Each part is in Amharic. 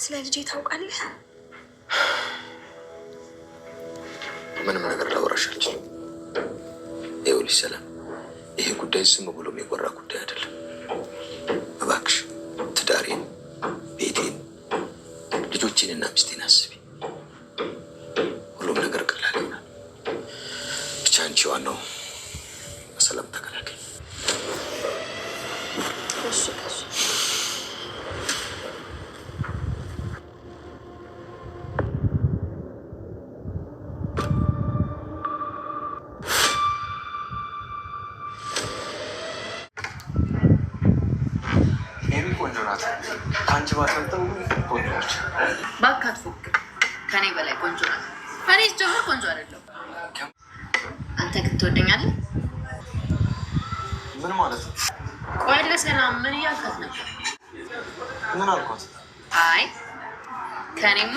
ስለ ልጄ ታውቃለህ? ምንም ነገር ላወራሽ አልችልም። ይኸውልሽ ሰላም፣ ይሄ ጉዳይ ዝም ብሎ የሚወራ ጉዳይ አይደለም። እባክሽ ትዳሬን፣ ቤቴን፣ ልጆቼንና ሚስቴን አስቢ። ሁሉም ነገር ቀላል ይሆናል። ብቻ አንቺ ዋናው በሰላም ተገላገኝ። አንቺ ባትመጣው ቆንጆ ነች። ባካት ፎክ ከኔ በላይ ቆንጆ ናት። እኔ ጀምር ቆንጆ አይደለም። አንተ ግን ትወደኛለህ? ምን ማለት ነው? ቆይ ለሰላም ምን እያልካት ነበር? ምን አልኳት? አይ ከኔማ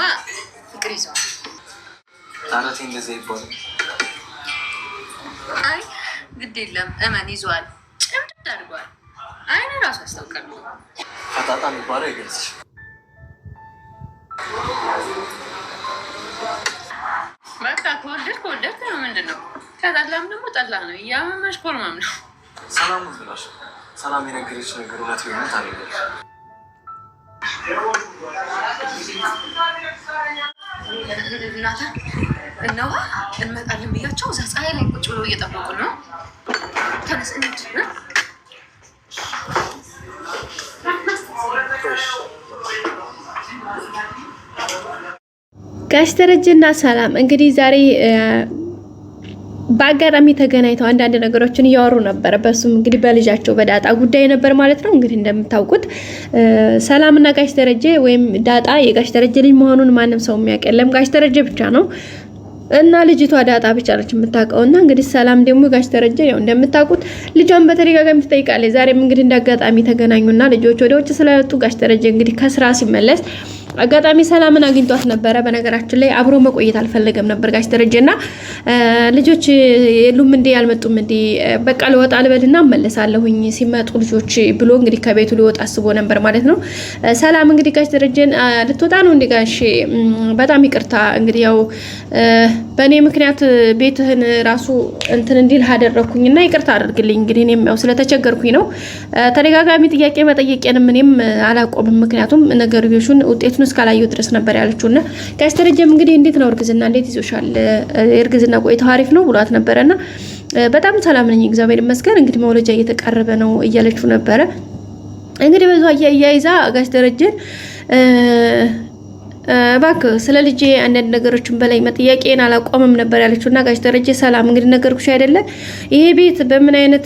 ፍቅር ይዟል። አረቴ እንደዚህ ይባላል። አይ ግድ የለም እመን ይዟል። ጭምድድ አድርጓል። አይነ ራሱ ያስታውቃል። ፈጣጣ የሚባለው ይገልጽሽ። በቃ ከወደድክ ነው። ምንድን ነው? ከጠላም ደግሞ ጠላ ነው። እያመመሽ ኮርማም ነው። ሰላም ብላሽ ሰላም የነገረች ነገር እውነት ቢሆን ታደርጋለሽ። እናታ እነዋ እንመጣለን ብያቸው እዛ ፀሐይ ላይ ቁጭ ብለው እየጠበቁ ነው። ተነስ እንሂድ። ጋሽ ደረጀና ሰላም እንግዲህ ዛሬ በአጋጣሚ ተገናኝተው አንዳንድ ነገሮችን እያወሩ ነበር። በሱም እንግዲህ በልጃቸው በዳጣ ጉዳይ ነበር ማለት ነው። እንግዲህ እንደምታውቁት ሰላምና ጋሽ ደረጀ ወይም ዳጣ የጋሽ ደረጀ ልጅ መሆኑን ማንም ሰው የሚያውቅ የለም። ጋሽ ደረጀ ብቻ ነው እና ልጅቷ ዳጣ ብቻ ነች የምታውቀውና እንግዲህ ሰላም ደግሞ ጋሽ ደረጀ ያው እንደምታውቁት ልጇን በተደጋጋሚ ትጠይቃለች። ዛሬም እንግዲህ እንዳጋጣሚ ተገናኙና ልጆች ወደ ውጭ ስለወጡ ጋሽ ደረጀ እንግዲህ ከስራ ሲመለስ አጋጣሚ ሰላምን አግኝቷት ነበረ። በነገራችን ላይ አብሮ መቆየት አልፈለገም ነበር ጋሽ ደረጀና ልጆች የሉም እንዴ ያልመጡም እንዴ በቃ ልወጣ ልበልና መለሳለሁኝ ሲመጡ ልጆች ብሎ እንግዲህ ከቤቱ ሊወጣ አስቦ ነበር ማለት ነው። ሰላም እንግዲህ ጋሽ ደረጀን ልትወጣ ነው እንዴ ጋሽ? በጣም ይቅርታ እንግዲህ ያው በእኔ ምክንያት ቤትህን ራሱ እንትን እንዲል አደረኩኝና ይቅርታ አድርግልኝ። እንግዲህ እኔም ያው ስለተቸገርኩኝ ነው ተደጋጋሚ ጥያቄ መጠየቄንም እኔም አላቆምም። ምክንያቱም ነገርዮሹን ውጤቱን እስካላየው ድረስ ነበር ያለችውና ጋሽ ደረጀም እንግዲህ እንዴት ነው እርግዝና እንዴት ይዞሻል? እርግዝና ቆይታ አሪፍ ነው ብሏት ነበርና በጣም ሰላም ነኝ እግዚአብሔር ይመስገን። እንግዲህ መውለጃ እየተቃረበ ነው እያለችው ነበረ። እንግዲህ በዛው አያይዛ ጋሽ ደረጀን እባክህ ስለ ልጄ አንዳንድ ነገሮችን በላይ መጥያቄን አላቆምም ነበር ያለችውና ጋሽ ደረጀ ሰላም እንግዲህ ነገርኩሽ አይደለ ይሄ ቤት በምን አይነት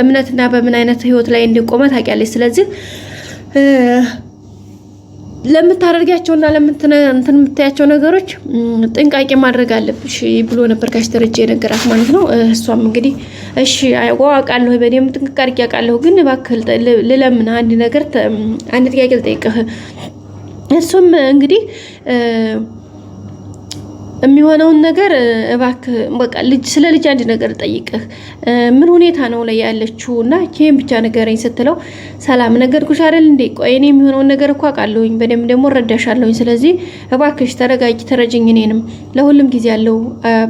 እምነትና በምን አይነት ህይወት ላይ እንደቆመ ታውቂያለሽ። ስለዚህ ለምታደርጋቸውና እንትን የምታያቸው ነገሮች ጥንቃቄ ማድረግ አለብሽ ብሎ ነበር ጋሽ ደረጀ የነገራት ማለት ነው። እሷም እንግዲህ እሺ አውቃለሁ በደም ጥንቃቄ አድርጌ አውቃለሁ፣ ግን እባክህ ልለምን አንድ ጥያቄ ልጠይቅህ። እሱም እንግዲህ የሚሆነውን ነገር እባክህ በቃ ስለ ልጅ አንድ ነገር ጠይቅህ ምን ሁኔታ ነው ላይ ያለችው እና ይሄን ብቻ ነገረኝ ስትለው ሰላም ነገርኩሽ አይደል እንዴ? ቆይ እኔ የሚሆነውን ነገር እኮ አውቃለሁኝ በደም ደግሞ እረዳሻለሁኝ። ስለዚህ እባክሽ ተረጋጊ፣ ተረጅኝ፣ እኔንም ለሁሉም ጊዜ ያለው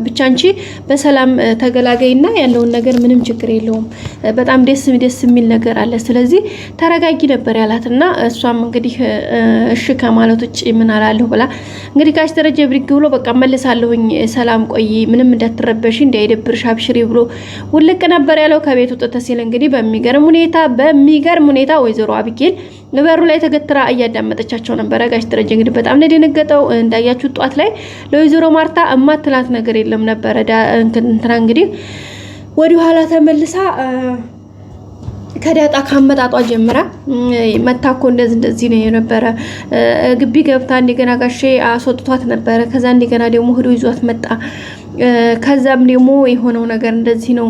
ብቻ አንቺ በሰላም ተገላገይና ያለውን ነገር ምንም ችግር የለውም በጣም ደስ የሚል ነገር አለ። ስለዚህ ተረጋጊ ነበር ያላትና እሷም እንግዲህ እሺ ከማለት ውጭ ምን አላለሁ ብላ እንግዲህ ጋሽ ደረጀ ብሪግ ብሎ በቃ ሳለሁኝ ሰላም ቆይ ምንም እንዳትረበሽ እንዳይደብርሽ አብሽሪ ብሎ ውልቅ ነበር ያለው ከቤቱ ወጥቶ ሲል እንግዲህ በሚገርም ሁኔታ ወይዘሮ አብጌል በሩ ላይ ተገትራ እያዳመጠቻቸው ነበር። ጋሽ ደረጀ እንግዲህ በጣም ነው የደነገጠው። እንዳያችሁ ጧት ላይ ለወይዘሮ ማርታ እማትላት ነገር የለም ነበር እንትና እንግዲህ ወዲህ ኋላ ተመልሳ ከዳጣ ካመጣጧ ጀምራ መታኮ እንደዚህ ነው የነበረ። ግቢ ገብታ እንደገና ጋሼ አስወጥቷት ነበረ። ከዛ እንደገና ደግሞ ሄዶ ይዟት መጣ። ከዛም ደግሞ የሆነው ነገር እንደዚህ ነው።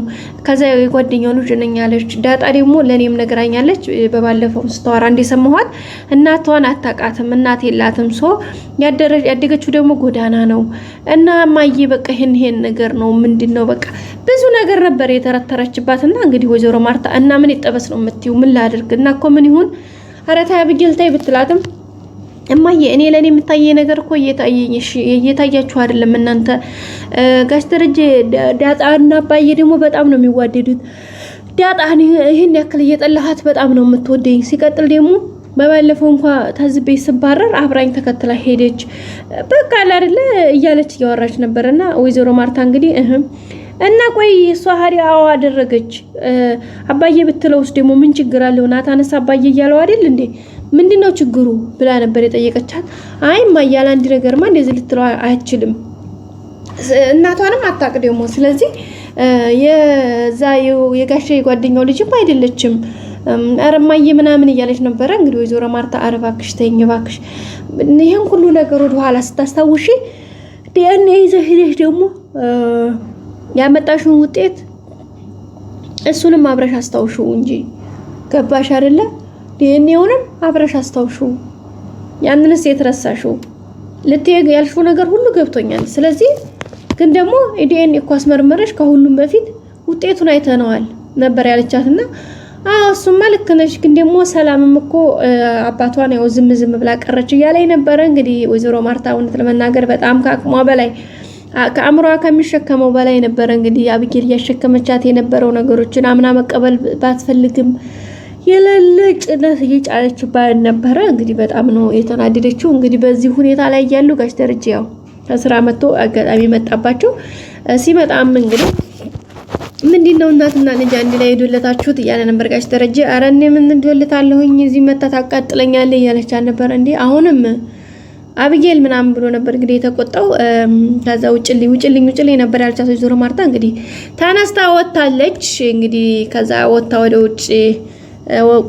ከዛ የጓደኛው ልጅ ነኝ አለች። ዳጣ ደግሞ ለኔም ነግራኛለች። በባለፈው ስታወራ እንደሰማኋት እናቷን አታውቃትም፣ እናት የላትም። ያደገችው ደግሞ ጎዳና ነው እና ማዬ በቃ ይሄን ነገር ነው ምንድነው በቃ ብዙ ነገር ነበር የተረተረችባትና እንግዲህ ወይዘሮ ማርታ እና ምን ይጠበስ ነው የምትይው? ምን ላድርግ እና እኮ ምን ይሁን አረታ ያብጌልታይ ብትላትም እማዬ እኔ ለኔ የምታየ ነገር እኮ እየታየኝ እየታያችሁ አይደለም እናንተ። ጋሽ ደረጀ ዳጣና አባዬ ደግሞ በጣም ነው የሚዋደዱት። ዳጣን ይሄን ያክል እየጠላሃት በጣም ነው የምትወደኝ። ሲቀጥል ደግሞ በባለፈው እንኳን ታዝቤ ስባረር አብራኝ ተከትላ ሄደች። በቃ አይደለ እያለች እያወራች ነበርና ወይዘሮ ማርታ እንግዲህ እና ቆይ እሷ ሀዲያው አደረገች አባዬ ብትለውስ ደግሞ ምን ችግር አለው? ናታንስ አባዬ እያለው አይደል እንዴ? ምንድነው ችግሩ ብላ ነበር የጠየቀቻት። አይ ማያላ አንድ ነገርማ እንደዚህ ልትለው አይችልም። እናቷንም አታውቅ ደግሞ። ስለዚህ የዛ የጋሼ ጓደኛው ልጅም አይደለችም። አረማዬ ምናምን እያለች ነበረ እንግዲህ ወይዘሮ ማርታ አረባክሽ ተይኝ ባክሽ፣ ይሄን ሁሉ ነገር ወደ ኋላ ስታስታውሺ ዲኤንኤ ይዘሽ ሄደሽ ደግሞ ያመጣሽውን ውጤት እሱንም አብረሽ አስታውሽው እንጂ ገባሽ አይደለ? ዲኤንኤውንም አብረሽ አስታውሽው። ያንንስ የተረሳሽው ልትየግ ያልሽው ነገር ሁሉ ገብቶኛል። ስለዚህ ግን ደግሞ ዲኤንኤ እኮ አስመርመረሽ ከሁሉም በፊት ውጤቱን አይተነዋል ነበር ያለቻትና እሱማ ልክ ነሽ። ግን ደግሞ ሰላምም እኮ አባቷን ያው ዝም ብላ ቀረች እያለኝ ነበረ። እንግዲህ ወይዘሮ ማርታ እውነት ለመናገር በጣም ከአቅሟ በላይ ከአእምሯ ከሚሸከመው በላይ ነበረ እንግዲህ አብጌል እያሸከመቻት የነበረው ነገሮችን አምና መቀበል ባትፈልግም የሌለ ጭነት እየጫነችባት ነበረ። እንግዲህ በጣም ነው የተናደደችው። እንግዲህ በዚህ ሁኔታ ላይ ያሉ ጋሽ ደረጀ ያው ከስራ መጥቶ አጋጣሚ መጣባቸው። ሲመጣም እንግዲህ ምንድነው እናትና ልጅ አንድ ላይ ሄዱለታችሁት እያለ ነበር ጋሽ ደረጀ። ኧረ እኔ ምን እንደልታለሁኝ እዚህ መታ ታቃጥለኛለህ እያለች ነበር። እንዴ አሁንም አብጌል ምናምን ብሎ ነበር እንግዲህ የተቆጣው። ከዛ ውጭልኝ ነበር ያልቻት ወይዘሮ ማርታ እንግዲህ ተነስታ ወጣለች። እንግዲህ ከዛ ወጣ ወደ ውጭ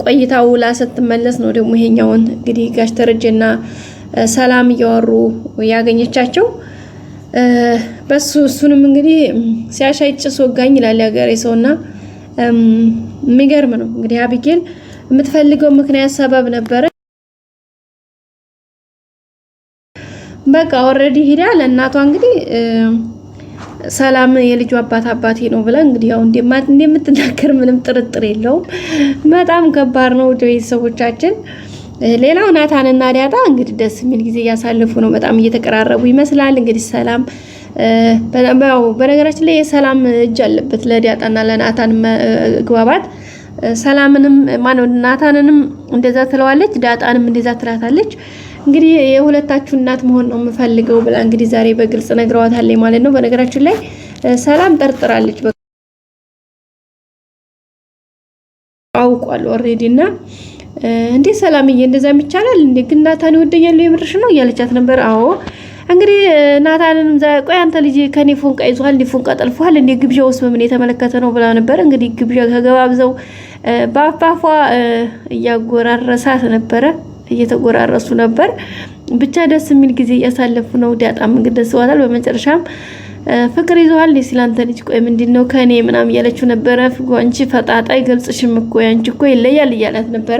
ቆይታው ውላ ስትመለስ ነው ደግሞ ይሄኛውን እንግዲህ ጋሽ ደረጀና ሰላም እያወሩ ያገኘቻቸው። እሱንም እንግዲህ ሲያሻይጭስ ወጋኝ ይላል ያገሬ ሰውና የሚገርም ነው እንግዲህ አብጌል የምትፈልገው ምክንያት ሰበብ ነበረ። በቃ ኦሬዲ ሄዳ ለእናቷ እንግዲህ ሰላም የልጁ አባቴ ነው ብላ እንግዲህ ያው እንደምትናገር ምንም ጥርጥር የለውም። በጣም ከባድ ነው ቤተሰቦቻችን። ሌላው ናታንና ዳጣ እንግዲህ ደስ የሚል ጊዜ እያሳለፉ ነው። በጣም እየተቀራረቡ ይመስላል። እንግዲህ ሰላም በነገራችን ላይ የሰላም እጅ አለበት ለዳጣና ለናታን መግባባት። ሰላምንም ማነው ናታንንም እንደዛ ትለዋለች፣ ዳጣንም እንደዛ ትላታለች። እንግዲህ የሁለታችሁ እናት መሆን ነው የምፈልገው ብላ እንግዲህ ዛሬ በግልጽ ነግረዋታለች ማለት ነው። በነገራችን ላይ ሰላም ጠርጥራለች አውቋል ኦሬዲ እና እንዴ ሰላምዬ እንደዛም ይቻላል እንዴ? ግን ናታን ይወደኛል የምርሽ ነው እያለቻት ነበር። አዎ እንግዲህ ናታንንም ቆይ አንተ ልጅ ከኔ ፎንቃ ይዟል እንዴ? ፎንቃ ጠልፏል እንዴ? ግብዣውስ በምን የተመለከተ ነው ብላ ነበር። እንግዲህ ግብዣ ከገባብዘው በአፋፏ እያጎራረሳት ነበረ፣ እየተጎራረሱ ነበር። ብቻ ደስ የሚል ጊዜ እያሳለፉ ነው። ዳጣም እንግዲህ ደስ ዋታል። በመጨረሻም ፍቅር ይዟል እንዴ ሲላንተ ልጅ ቆይ ምንድነው ከኔ ምናም እያለችው ነበረ። አንቺ ፈጣጣ ይገልጽሽም እኮ ያንቺ እኮ ይለያል እያላት ነበረ።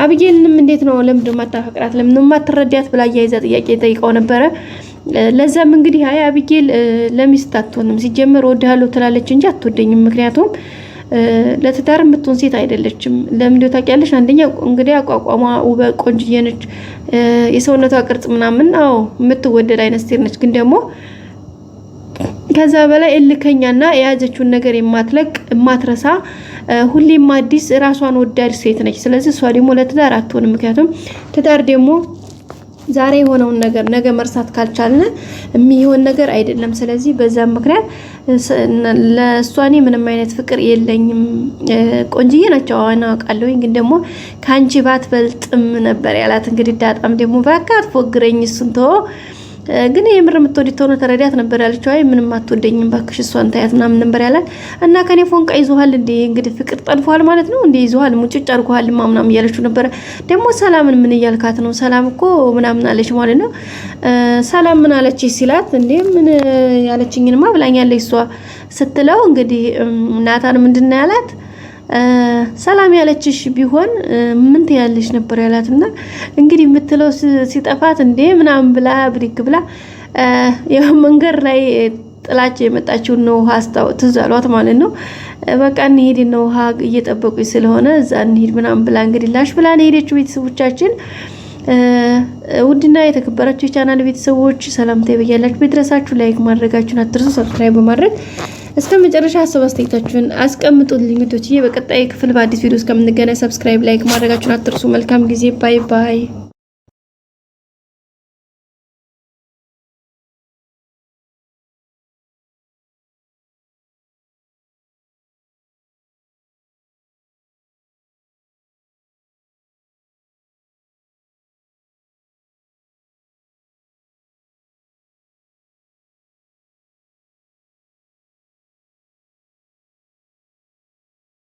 አብጌልንም እንዴት ነው ለምንድነው ማታፈቅራት ለምንድነው ማትረዳት ብላ ያይዛ ጥያቄ ጠይቀው ነበረ። ለዛም እንግዲህ አይ አብጌል ለሚስት አትሆንም ሲጀመር ወድሃለሁ ትላለች እንጂ አትወደኝም። ምክንያቱም ለትዳር የምትሆን ሴት አይደለችም። ለምንድነው ታውቂያለሽ? አንደኛ እንግዲህ አቋቋሟ ውበት ቆንጅዬ ነች። የሰውነቷ ቅርጽ ምናምን የምትወደድ አይነት ሴት ነች። ግን ደግሞ ከዛ በላይ እልከኛና የያዘችውን ነገር የማትረሳ ሁሌም አዲስ ራሷን ወዳድ ሴት ነች። ስለዚህ እሷ ደግሞ ለትዳር አትሆንም። ምክንያቱም ትዳር ደግሞ ዛሬ የሆነውን ነገር ነገ መርሳት ካልቻልን የሚሆን ነገር አይደለም። ስለዚህ በዛ ምክንያት ለሷኔ ምንም አይነት ፍቅር የለኝም። ቆንጅዬ ናቸው አውቃለሁ፣ ግን ደግሞ ካንቺ ባትበልጥም ነበር ያላት። እንግዲህ ዳጣም ደግሞ በቃ አትፎግረኝ እሱን ተወው ግን የምር የምትወደው ነው ተረዳት ነበር ያለችው። አይ ምንም አትወደኝም ባክሽ እሷን ታያት ምናምን ነበር ያላት። እና ከኔ ፎንቃ ይዟል እንዴ እንግዲህ ፍቅር ጠልፏል ማለት ነው እንዴ? ይዟል ሙጭጭ አድርጓል ምናምን እያለችው ነበር። ደግሞ ሰላምን ምን እያልካት ነው? ሰላም እኮ ምናምን አለች ማለት ነው። ሰላም ምን አለች ሲላት እንዴ ምን ያለችኝንማ ብላኛለች እሷ ስትለው እንግዲህ ናታን ምንድነው ያላት? ሰላም ያለችሽ ቢሆን ምን ትያለሽ ነበር ያላትና እንግዲህ የምትለው ሲጠፋት እንዴ ምናምን ብላ ብድግ ብላ ያው መንገድ ላይ ጥላች የመጣችው ነው ሀስታው ትዛሏት ማለት ነው። በቃ እንሂድ ነው ውሃ እየጠበቁኝ ስለሆነ እዛ እንሂድ ምናምን ብላ እንግዲህ ላሽ ብላ ሄደችው። ቤተሰቦቻችን ውድና የተከበራችሁ የቻናል ቤተሰቦች ሰላምታ ይበያላችሁ። ቤተረሳችሁ ላይክ ማድረጋችሁን አትርሱ። ሰብስክራይብ በማድረግ እስከ መጨረሻ ሀሳብ አስተያየታችሁን አስቀምጡልኝ። በቀጣይ ክፍል በአዲስ ቪዲዮ እስከምንገናኝ ሰብስክራይብ ላይክ ማድረጋችሁን አትርሱ። መልካም ጊዜ። ባይ ባይ።